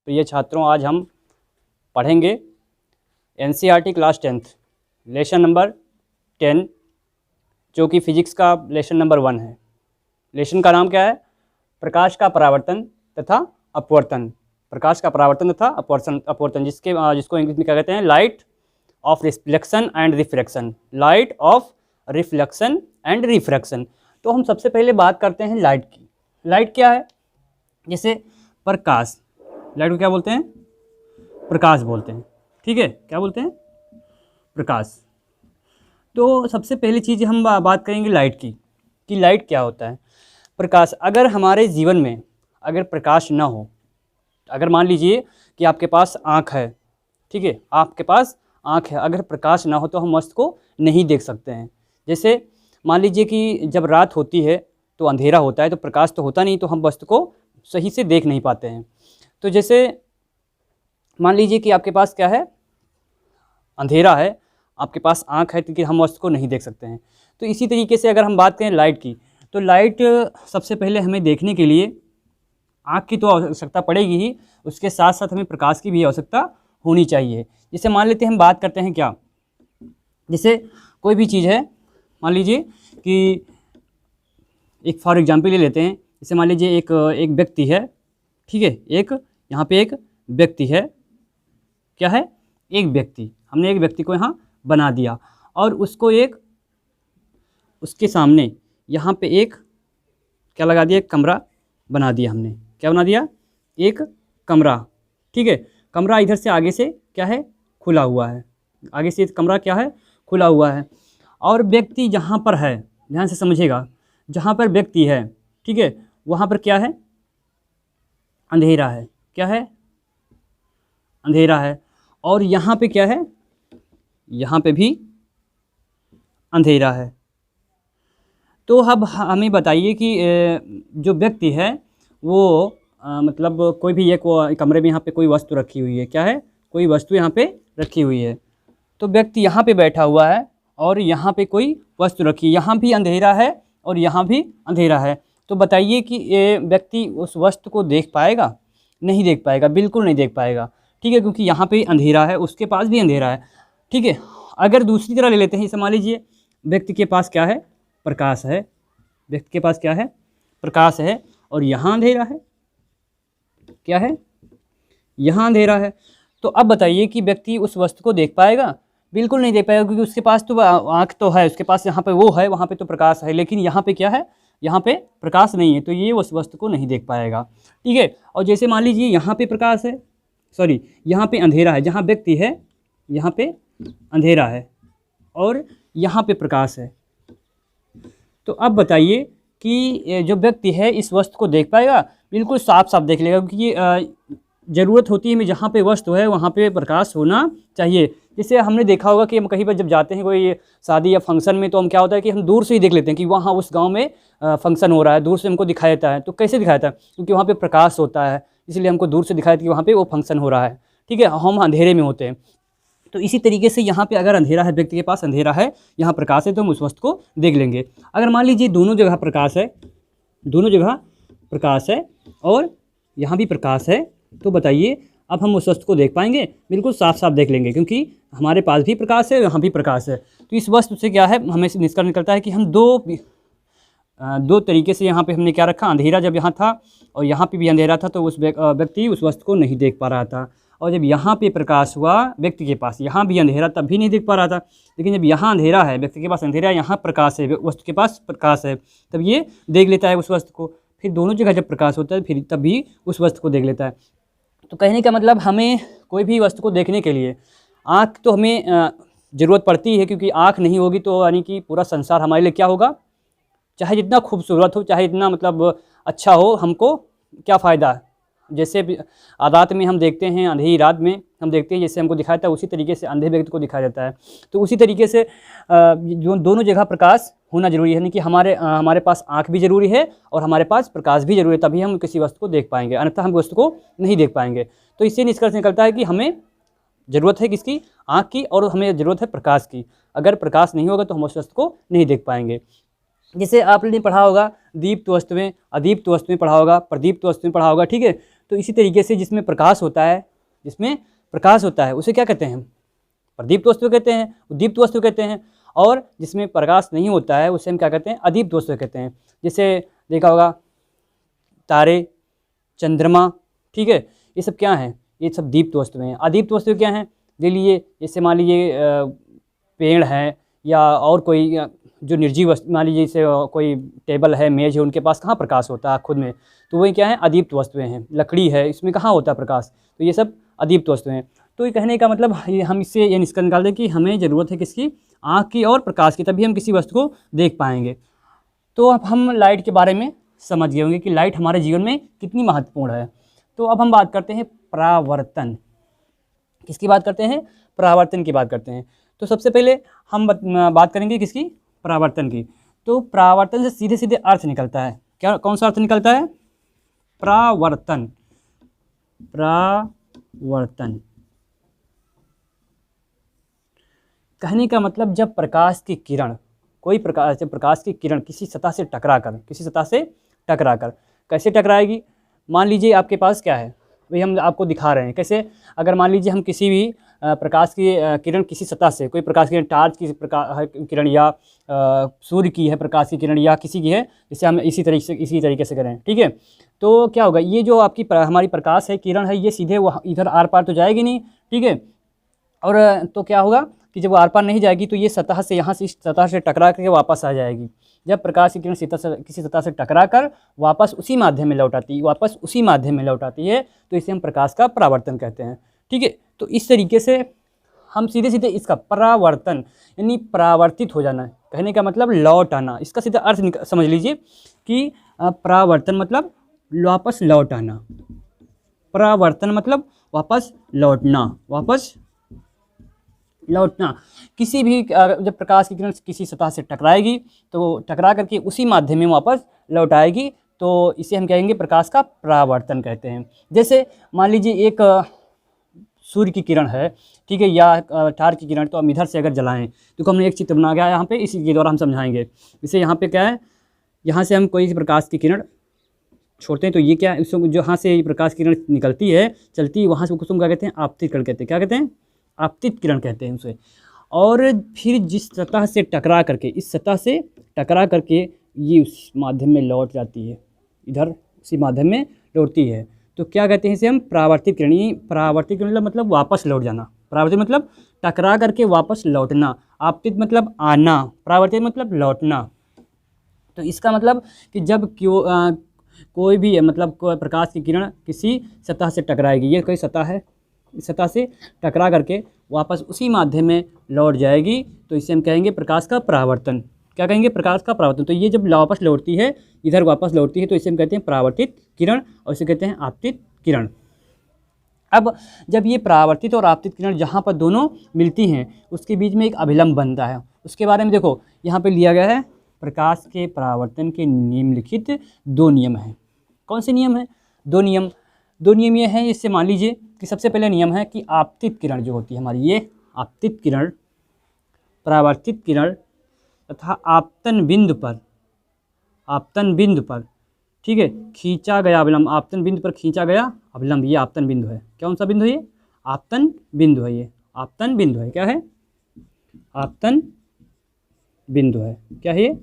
प्रिय छात्रों, आज हम पढ़ेंगे NCERT class 10th lesson number 10 जो कि फिजिक्स का लेसन नंबर 1 है। लेसन का नाम क्या है? प्रकाश का परावर्तन तथा अपवर्तन। प्रकाश का परावर्तन तथा अपवर्तन जिसको इंग्लिश में क्या कहते हैं? Light of reflection and refraction. Light of reflection and refraction. तो हम सबसे पहले बात करते हैं लाइट की। लाइट क्या है? जैसे प्रकाश, लाइट को क्या बोलते हैं? प्रकाश बोलते हैं। ठीक है, क्या बोलते हैं? प्रकाश। तो सबसे पहली चीज़ हम बात करेंगे लाइट की कि लाइट क्या होता है। प्रकाश, अगर हमारे जीवन में अगर प्रकाश ना हो, अगर मान लीजिए कि आपके पास आँख है, ठीक है, आपके पास आँख है, अगर प्रकाश ना हो तो हम वस्तु को नहीं देख सकते हैं। जैसे मान लीजिए कि जब रात होती है तो अंधेरा होता है, तो प्रकाश तो होता नहीं, तो हम वस्तु को सही से देख नहीं पाते हैं। तो जैसे मान लीजिए कि आपके पास क्या है? अंधेरा है, आपके पास आँख है, तो हम वस्तु को नहीं देख सकते हैं। तो इसी तरीके से अगर हम बात करें लाइट की, तो लाइट सबसे पहले हमें देखने के लिए आँख की तो आवश्यकता पड़ेगी ही, उसके साथ साथ हमें प्रकाश की भी आवश्यकता होनी चाहिए। जैसे मान लेते हैं, हम बात करते हैं क्या, जैसे कोई भी चीज़ है, मान लीजिए कि एक फॉर एग्जांपल ले लेते हैं, जैसे मान लीजिए एक व्यक्ति है, ठीक है, एक यहाँ पे एक व्यक्ति है, क्या है? एक व्यक्ति, हमने एक व्यक्ति को यहाँ बना दिया और उसको उसके सामने यहाँ पे एक क्या लगा दिया? एक कमरा बना दिया हमने। क्या बना दिया? एक कमरा, ठीक है। कमरा इधर से आगे से क्या है? खुला हुआ है, आगे से कमरा क्या है? खुला हुआ है। और व्यक्ति जहाँ पर है, ध्यान से समझिएगा, जहाँ पर व्यक्ति है, ठीक है, वहाँ पर क्या है? अंधेरा है। क्या है? अंधेरा है। और यहाँ पे क्या है? यहाँ पे भी अंधेरा है। तो अब हमें बताइए कि जो व्यक्ति है वो मतलब कोई भी एक कमरे में यहाँ पे कोई वस्तु रखी हुई है, क्या है? कोई वस्तु यहाँ पे रखी हुई है। तो व्यक्ति यहाँ पे बैठा हुआ है और यहाँ पे कोई वस्तु रखी है, यहाँ भी अंधेरा है और यहाँ भी अंधेरा है। तो बताइए कि ये व्यक्ति उस वस्तु को देख पाएगा? नहीं देख पाएगा, बिल्कुल नहीं देख पाएगा, ठीक है, क्योंकि यहाँ पे अंधेरा है, उसके पास भी अंधेरा है, ठीक है। अगर दूसरी तरह ले लेते हैं, जैसे मान लीजिए व्यक्ति के पास क्या है? प्रकाश है। व्यक्ति के पास क्या है? प्रकाश है और यहाँ अंधेरा है। क्या है? यहाँ अंधेरा है। तो अब बताइए कि व्यक्ति उस वस्तु को देख पाएगा? बिल्कुल नहीं देख पाएगा, क्योंकि उसके पास तो आँख तो है, उसके पास यहाँ पे वो है, वहाँ पे तो प्रकाश है, लेकिन यहाँ पे क्या है? यहाँ पे प्रकाश नहीं है, तो ये उस वस्तु को नहीं देख पाएगा, ठीक है। और जैसे मान लीजिए यहाँ पे प्रकाश है, सॉरी, यहाँ पे अंधेरा है, जहाँ व्यक्ति है यहाँ पे अंधेरा है और यहाँ पे प्रकाश है। तो अब बताइए कि जो व्यक्ति है इस वस्तु को देख पाएगा? बिल्कुल साफ साफ देख लेगा, क्योंकि ज़रूरत होती है हमें, जहाँ पे वस्तु है वहाँ पे प्रकाश होना चाहिए। जैसे हमने देखा होगा कि हम कहीं पर जब जाते हैं कोई शादी या फंक्शन में, तो हम क्या होता है कि हम दूर से ही देख लेते हैं कि वहाँ उस गांव में फंक्शन हो रहा है, दूर से हमको दिखाई देता है। तो कैसे दिखाई देता है? क्योंकि वहाँ पे प्रकाश होता है, इसलिए हमको दूर से दिखाई देता है कि वहाँ पे वो फंक्शन हो रहा है, ठीक है, हम अंधेरे में होते हैं। तो इसी तरीके से यहाँ पे अगर अंधेरा है, व्यक्ति के पास अंधेरा है, यहाँ प्रकाश है, तो हम उस वस्तु को देख लेंगे। अगर मान लीजिए दोनों जगह प्रकाश है, दोनों जगह प्रकाश है और यहाँ भी प्रकाश है, तो बताइए अब हम उस वस्तु को देख पाएंगे? बिल्कुल साफ साफ देख लेंगे, क्योंकि हमारे पास भी प्रकाश है, यहाँ भी प्रकाश है। तो इस वस्तु से क्या है, हमें निष्कर्ष निकलता है कि हम दो तरीके से यहाँ पे हमने क्या रखा? अंधेरा जब यहाँ था और यहाँ पे भी अंधेरा था, तो उस व्यक्ति उस वस्तु को नहीं देख पा रहा था। और जब यहाँ पे प्रकाश हुआ व्यक्ति के पास, यहाँ भी अंधेरा, तब भी नहीं देख पा रहा था। लेकिन जब यहाँ अंधेरा है, व्यक्ति के पास अंधेरा, यहाँ प्रकाश है, वस्तु के पास प्रकाश है, तब ये देख लेता है उस वस्तु को। फिर दोनों जगह जब प्रकाश होता है, फिर तब भी उस वस्तु को देख लेता है। तो कहने का मतलब, हमें कोई भी वस्तु को देखने के लिए आँख तो हमें ज़रूरत पड़ती है, क्योंकि आँख नहीं होगी तो यानी कि पूरा संसार हमारे लिए क्या होगा? चाहे जितना खूबसूरत हो, चाहे जितना मतलब अच्छा हो, हमको क्या फ़ायदा? जैसे आदात में हम देखते हैं, अंधेरी रात में हम देखते हैं जैसे हमको दिखाया था, उसी तरीके से अंधे व्यक्ति को दिखाया जाता है। तो उसी तरीके से जो दोनों जगह प्रकाश होना जरूरी है, यानी कि हमारे पास आँख भी ज़रूरी है और हमारे पास प्रकाश भी जरूरी है, तभी हम किसी वस्तु को देख पाएंगे, अन्यथा हम वस्तु को नहीं देख पाएंगे। तो इससे निष्कर्ष निकलता है कि हमें ज़रूरत है किसकी? आँख की, और हमें ज़रूरत है प्रकाश की। अगर प्रकाश नहीं होगा तो हम उस वस्तु को नहीं देख पाएंगे। जैसे आपने पढ़ा होगा दीप्त वस्तुएं, अदीप्त वस्तुएं पढ़ा होगा, प्रदीप्त वस्तुएं पढ़ा होगा, ठीक है। तो इसी तरीके से जिसमें प्रकाश होता है उसे क्या कहते हैं? प्रदीप्त वस्तु कहते हैं, उद्दीप्त वस्तु कहते हैं। और जिसमें प्रकाश नहीं होता है उसे हम क्या कहते हैं? अदीप्त वस्तु कहते हैं। जैसे देखा होगा तारे, चंद्रमा, ठीक है, ये सब क्या हैं? ये सब दीप्त वस्तुएं हैं। अदीप्त वस्तु क्या हैं? ले लिए, जैसे मान लीजिए पेड़ है या और कोई जो निर्जीव वस्तु, मान लीजिए जैसे कोई टेबल है, मेज है, उनके पास कहाँ प्रकाश होता है खुद में, तो वही क्या है? अदीप्त वस्तुएं हैं। लकड़ी है, इसमें कहाँ होता है प्रकाश, तो ये सब अदीप्त वस्तुएं हैं। तो ये कहने का मतलब हम इससे ये निष्कर्ष निकाल दें कि हमें ज़रूरत है किसकी? आँख की और प्रकाश की, तभी हम किसी वस्तु को देख पाएंगे। तो अब हम लाइट के बारे में समझ गए होंगे कि लाइट हमारे जीवन में कितनी महत्वपूर्ण है। तो अब हम बात करते हैं परावर्तन। किसकी बात करते हैं? परावर्तन की बात करते हैं। तो सबसे पहले हम बात करेंगे किसकी? परावर्तन की। तो परावर्तन से सीधे सीधे अर्थ निकलता है। क्या, कौन सा अर्थ निकलता है? परावर्तन। परावर्तन कहने का मतलब जब प्रकाश की किरण, जब प्रकाश की किरण किसी सतह से टकराकर कैसे टकराएगी? मान लीजिए आपके पास क्या है, वही हम आपको दिखा रहे हैं। कैसे? अगर मान लीजिए हम किसी भी प्रकाश की किरण किसी सतह से, कोई प्रकाश की टॉर्च की किरण या सूर्य की है प्रकाश की किरण या किसी की है, जिसे हम इसी तरीके से करें, ठीक है, तो क्या होगा? ये जो आपकी हमारी प्रकाश है, किरण है, ये सीधे वहाँ इधर आर पार तो जाएगी नहीं, ठीक है। और तो क्या होगा कि जब वो आर पार नहीं जाएगी तो ये सतह से, यहाँ से इस सतह से टकरा करके वापस आ जाएगी। जब प्रकाश की किरण किसी सतह से टकरा कर वापस उसी माध्यम में लौट आती है, तो इसे हम प्रकाश का परावर्तन कहते हैं, ठीक है। तो इस तरीके से हम सीधे सीधे इसका परावर्तन यानी परावर्तित हो जाना, कहने का मतलब लौट आना, इसका सीधा अर्थ समझ लीजिए कि परावर्तन मतलब वापस लौट आना, परावर्तन मतलब वापस लौटना। किसी भी जब प्रकाश की किरण किसी सतह से टकराएगी तो टकरा करके उसी माध्यम में वापस लौट आएगी, तो इसे हम कहेंगे प्रकाश का परावर्तन कहते हैं। जैसे मान लीजिए एक सूर्य की किरण है, ठीक है, या टॉर्च की किरण, तो हम इधर से अगर जलाएं तो हमने एक चित्र बना गया यहाँ पे, इसी के द्वारा हम समझाएंगे। जैसे यहाँ पे क्या है, यहाँ से हम कोई प्रकाश की किरण छोड़ते हैं तो ये क्या है, जो यहाँ से प्रकाश की किरण निकलती है, चलती है, वहाँ से उसको क्या कहते हैं? आपतित किरण कहते हैं। क्या कहते हैं? आपतित किरण कहते हैं उसे। और फिर जिस सतह से टकरा करके, इस सतह से टकरा करके ये उस माध्यम में लौट जाती है, इधर उसी माध्यम में लौटती है, तो क्या कहते हैं? इसे हम परावर्तित किरण। ये परावर्तित किरण मतलब वापस लौट जाना, परावर्तित मतलब टकरा करके वापस लौटना, आपतित मतलब आना, परावर्तित मतलब लौटना। तो इसका मतलब कि जब कोई भी मतलब प्रकाश की किरण किसी सतह से टकराएगी, ये कोई सतह है, इस सतह से टकरा करके वापस उसी माध्यम में लौट जाएगी, तो इसे हम कहेंगे प्रकाश का परावर्तन। क्या कहेंगे? प्रकाश का परावर्तन। तो ये जब वापस लौटती है, इधर वापस लौटती है, तो इसे हम कहते हैं परावर्तित किरण और इसे कहते हैं आपतित किरण। अब जब ये परावर्तित और आपतित किरण जहाँ पर दोनों मिलती हैं उसके बीच में एक अभिलंब बनता है। उसके बारे में देखो, यहाँ पे लिया गया है प्रकाश के परावर्तन के निम्नलिखित 2 नियम हैं। कौन से नियम हैं? 2 नियम ये हैं। इससे मान लीजिए कि सबसे पहले नियम है कि आपतित किरण जो होती है हमारी, ये आपतित किरण परावर्तित किरण तथा आपतन बिंदु पर, ठीक है, खींचा गया अभिलंब, आपतन बिंदु पर खींचा गया अभिलंब, ये आपतन बिंदु है। कौन सा बिंदु है? ये आपतन बिंदु है। ये आपतन बिंदु है। क्या है? आपतन बिंदु है। क्या है? ये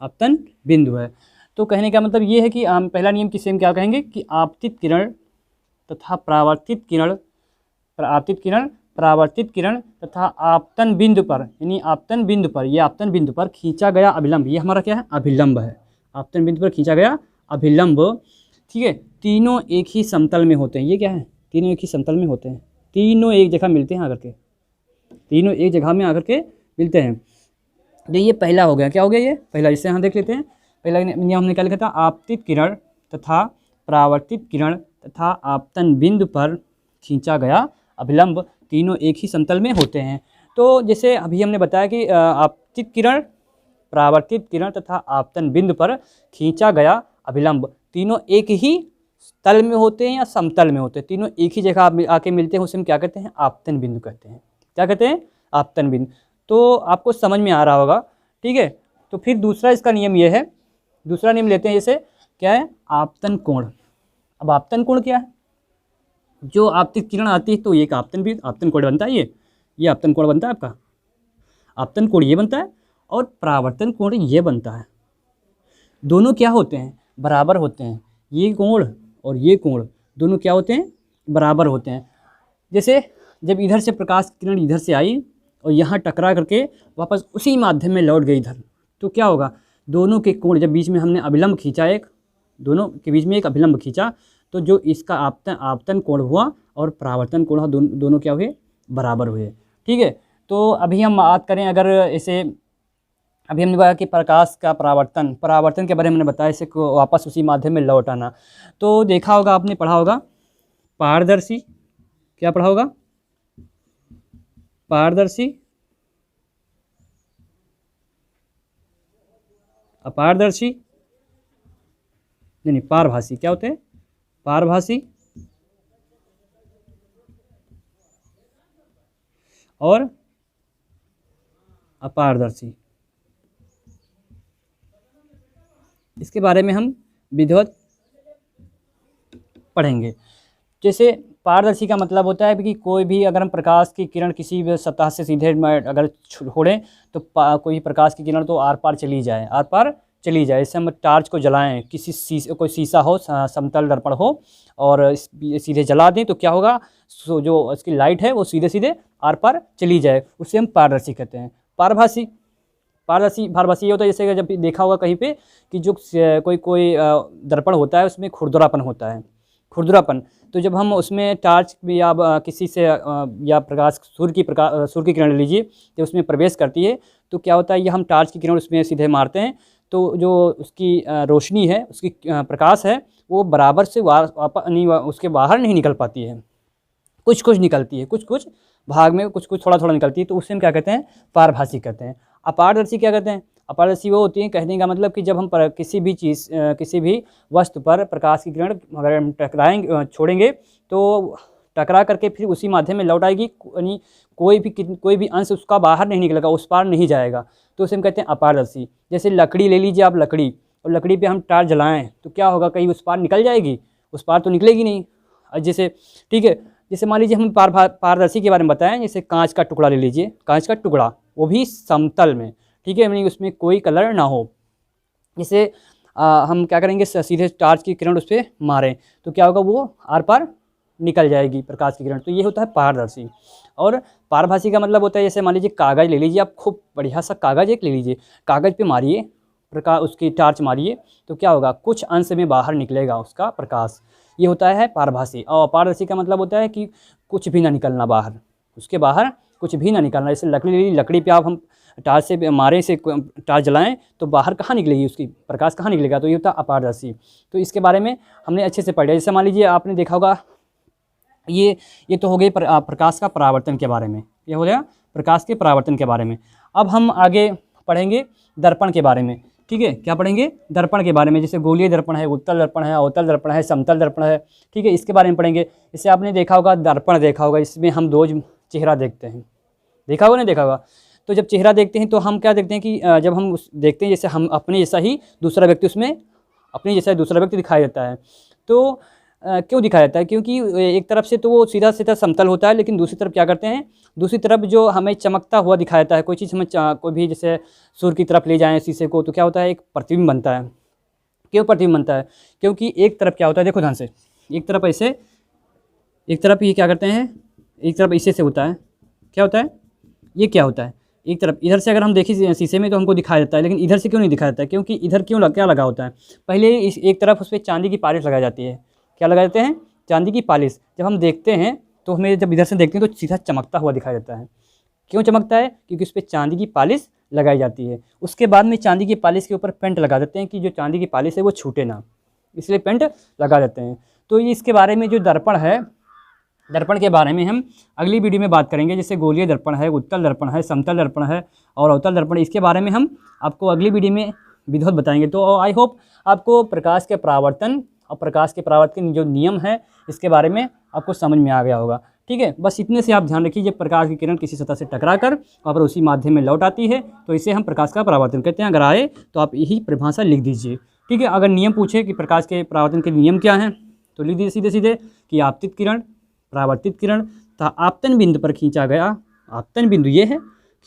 आपतन बिंदु है। तो कहने का मतलब ये है कि पहला नियम किसे हम क्या कहेंगे कि आपतित किरण तथा परावर्तित किरण, परावर्तित किरण तथा आपतन बिंदु पर, यानी आपतन बिंदु पर, ये आपतन बिंदु पर खींचा गया अभिलंब, ये हमारा क्या है? अभिलंब है। आपतन बिंदु पर खींचा गया अभिलंब, ठीक है, तीनों एक ही समतल में होते हैं। ये क्या है? तीनों एक ही समतल में होते हैं, तीनों एक जगह मिलते हैं आकर के, तीनों एक जगह में आकर के मिलते हैं। तो ये पहला हो गया। क्या हो गया? ये पहला। जिससे यहाँ देख लेते हैं, पहला नियम हमने क्या लिखा था? आपतित किरण तथा परावर्तित किरण तथा आपतन बिंदु पर खींचा गया अभिलंब तीनों एक ही समतल में होते हैं। तो जैसे अभी हमने बताया कि आपतित किरण, परावर्तित किरण तथा आपतन बिंदु पर खींचा गया अभिलंब तीनों एक ही तल में होते हैं या समतल में होते हैं, तीनों एक ही जगह आके मिलते हैं, उसे हम क्या कहते हैं? आपतन बिंदु कहते हैं। क्या कहते हैं? आपतन बिंदु। तो आपको समझ में आ रहा होगा, ठीक है। तो फिर दूसरा इसका नियम ये है, दूसरा नियम लेते हैं, जैसे क्या है? आपतन कोण। अब आपतन कोण क्या है? जो आपतित किरण आती है तो ये एक आपतन भी आपतन कोण बनता है, ये आपतन कोण बनता है आपका, आपतन कोण ये बनता है और परावर्तन कोण ये बनता है। दोनों क्या होते हैं, बराबर होते हैं। ये कोण और ये कोण दोनों क्या होते हैं, बराबर होते हैं। जैसे जब इधर से प्रकाश की किरण इधर से आई और यहाँ टकरा करके वापस उसी माध्यम में लौट गई इधर, तो क्या होगा, दोनों के कोण जब बीच में हमने अभिलंब खींचा, एक दोनों के बीच में एक अभिलंब खींचा, तो जो इसका आपतन कोण हुआ और परावर्तन कोण हुआ, दोनों क्या हुए, बराबर हुए। ठीक है, तो अभी हम बात करें, अगर इसे अभी हमने बताया कि प्रकाश का परावर्तन के बारे में हमने बताया, इसे को वापस उसी माध्यम में लौट आना। तो देखा होगा, आपने पढ़ा होगा पारदर्शी, क्या पढ़ा होगा, पारदर्शी, अपारदर्शी, नहीं पारभासी, क्या होते हैं, पारभासी और अपारदर्शी। इसके बारे में हम विधिवत पढ़ेंगे। जैसे पारदर्शी का मतलब होता है कि कोई भी अगर हम प्रकाश की किरण किसी भी सतह से सीधे अगर छोड़ें तो कोई प्रकाश की किरण तो आर पार चली जाए, आर पार चली जाए। जैसे हम टार्च को जलाएं, कोई शीशा हो, समतल दर्पण हो और सीधे जला दें तो क्या होगा, जो उसकी लाइट है वो सीधे सीधे आर पार चली जाए, उससे हम पारदर्शी कहते हैं। पारभासी ये होता है, जैसे जब देखा होगा कहीं पे कि जो कोई दर्पण होता है उसमें खुरदरापन होता है, खुरदरापन। तो जब हम उसमें टार्च या किसी से या प्रकाश सूर्य की किरण लीजिए, जब उसमें प्रवेश करती है तो क्या होता है, ये हम टार्च की किरण उसमें सीधे मारते हैं तो जो उसकी रोशनी है, उसकी प्रकाश है, वो बराबर से उसके बाहर नहीं निकल पाती है, कुछ कुछ निकलती है, कुछ कुछ भाग में कुछ कुछ थोड़ा थोड़ा निकलती है, तो उससे हम क्या कहते हैं, पारभासी कहते हैं। अपारदर्शी क्या कहते हैं, अपारदर्शी वो होती है, कहने का मतलब कि जब हम किसी भी चीज़ किसी भी वस्तु पर प्रकाश की किरण अगर हम टकराएंगे, छोड़ेंगे तो टकरा करके फिर उसी माध्यम में लौट आएगी, यानी कोई भी अंश उसका बाहर नहीं निकलेगा, उस पार नहीं जाएगा, तो उसे हम कहते हैं अपारदर्शी। जैसे लकड़ी ले लीजिए आप, लकड़ी, और लकड़ी पे हम टार्च जलाएं तो क्या होगा, कहीं उस पार निकल जाएगी, उस पार तो निकलेगी नहीं। जैसे ठीक है, जैसे मान लीजिए हम पारदर्शी के बारे में बताएं, जैसे कांच का टुकड़ा ले लीजिए, कांच का टुकड़ा, वो भी समतल में, ठीक है, यानी उसमें कोई कलर ना हो। जैसे हम क्या करेंगे, सीधे टार्च की किरण उस पर मारें तो क्या होगा, वो आर पार निकल जाएगी प्रकाश की किरण, तो ये होता है पारदर्शी। और पारभासी का मतलब होता है, जैसे मान लीजिए कागज़ ले लीजिए आप, खूब बढ़िया सा कागज़ एक ले लीजिए, कागज़ पे मारिए प्रकाश, उसकी टार्च मारिए तो क्या होगा, कुछ अंश में बाहर निकलेगा उसका प्रकाश, ये होता है पारभासी। और अपारदर्शी का मतलब होता है कि कुछ भी ना निकलना बाहर, उसके बाहर कुछ भी ना निकलना। जैसे लकड़ी पे आप हम टार्च से मारे से टार्च जलाएं तो बाहर कहाँ निकलेगी, उसकी प्रकाश कहाँ निकलेगा, तो ये होता है अपारदर्शी। तो इसके बारे में हमने अच्छे से पढ़ लिया। जैसे मान लीजिए आपने देखा होगा, ये तो हो गई प्रकाश का परावर्तन के बारे में, ये हो गया प्रकाश के परावर्तन के बारे में। अब हम आगे पढ़ेंगे दर्पण के बारे में, ठीक है, क्या पढ़ेंगे, दर्पण के बारे में। जैसे गोलीय दर्पण है, उत्तल दर्पण है, अवतल दर्पण है, समतल दर्पण है, ठीक है, इसके बारे में पढ़ेंगे। जैसे आपने देखा होगा दर्पण देखा होगा, इसमें हम दो चेहरा देखते हैं, देखा होगा नहीं देखा होगा। तो जब चेहरा देखते हैं तो हम क्या देखते हैं कि जब हम देखते हैं, जैसे हम अपने जैसा ही दूसरा व्यक्ति, उसमें अपने जैसा दूसरा व्यक्ति दिखाई देता है। तो क्यों दिखाया जाता है, क्योंकि एक तरफ से तो वो सीधा सीधा समतल होता है, लेकिन दूसरी तरफ क्या करते हैं, दूसरी तरफ जो हमें चमकता हुआ दिखाया जाता है, कोई चीज़ हमें कोई भी, जैसे सूर्य की तरफ ले जाएं शीशे को, तो क्या होता है, एक प्रतिबिंब बनता है। क्यों प्रतिबिंब बनता है, क्योंकि एक तरफ क्या होता है, देखो ध्यान से, एक तरफ ऐसे, एक तरफ ये क्या करते हैं, एक तरफ ऐसे से होता है, क्या होता है, ये क्या होता है, एक तरफ इधर से अगर हम देखें शीशे में तो हमको दिखाई देता है, लेकिन इधर से क्यों नहीं दिखाई देता है, क्योंकि इधर क्या लगा होता है, पहले एक तरफ उस पर चांदी की पॉलिश लगाई जाती है, क्या लगा देते हैं, चांदी की पॉलिश। जब हम देखते हैं तो हमें जब इधर से देखते हैं तो सीधा चमकता हुआ दिखाई देता है। क्यों चमकता है, क्योंकि उस पर चांदी की पॉलिश लगाई जाती है। उसके बाद में चांदी की पॉलिश के ऊपर पेंट लगा देते हैं कि जो चांदी की पॉलिश है वो छूटे ना, इसलिए पेंट लगा देते हैं। तो ये इसके बारे में जो दर्पण है, दर्पण के बारे में हम अगली वीडियो में बात करेंगे। जैसे गोलीय दर्पण है, उत्तल दर्पण है, समतल दर्पण है और अवतल दर्पण, इसके बारे में हम आपको अगली वीडियो में विधिवत बताएंगे। तो आई होप आपको प्रकाश के परावर्तन और प्रकाश के परावर्तन के जो नियम है इसके बारे में आपको समझ में आ गया होगा, ठीक है। बस इतने से आप ध्यान रखिए, जब प्रकाश की किरण किसी सतह से टकराकर और फिर उसी माध्यम में लौट आती है तो इसे हम प्रकाश का परावर्तन कहते हैं। अगर आए तो आप यही परिभाषा लिख दीजिए, ठीक है। अगर नियम पूछे कि प्रकाश के परावर्तन के नियम क्या हैं तो लिख दीजिए सीधे सीधे कि आपतित किरण परावर्तित किरण तथा आपतन बिंदु पर खींचा गया, आपतन बिंदु ये है,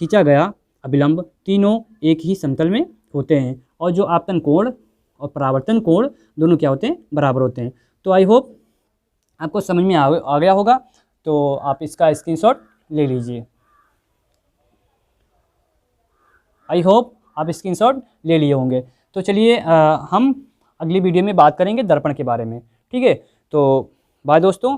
खींचा गया अभिलंब तीनों एक ही समतल में होते हैं और जो आपतन कोण और परावर्तन कोण दोनों क्या होते हैं, बराबर होते हैं। तो आई होप आपको समझ में आ गया होगा, तो आप इसका स्क्रीनशॉट ले लीजिए। आई होप आप स्क्रीनशॉट ले लिए होंगे। तो चलिए हम अगली वीडियो में बात करेंगे दर्पण के बारे में, ठीक है। तो बाय दोस्तों।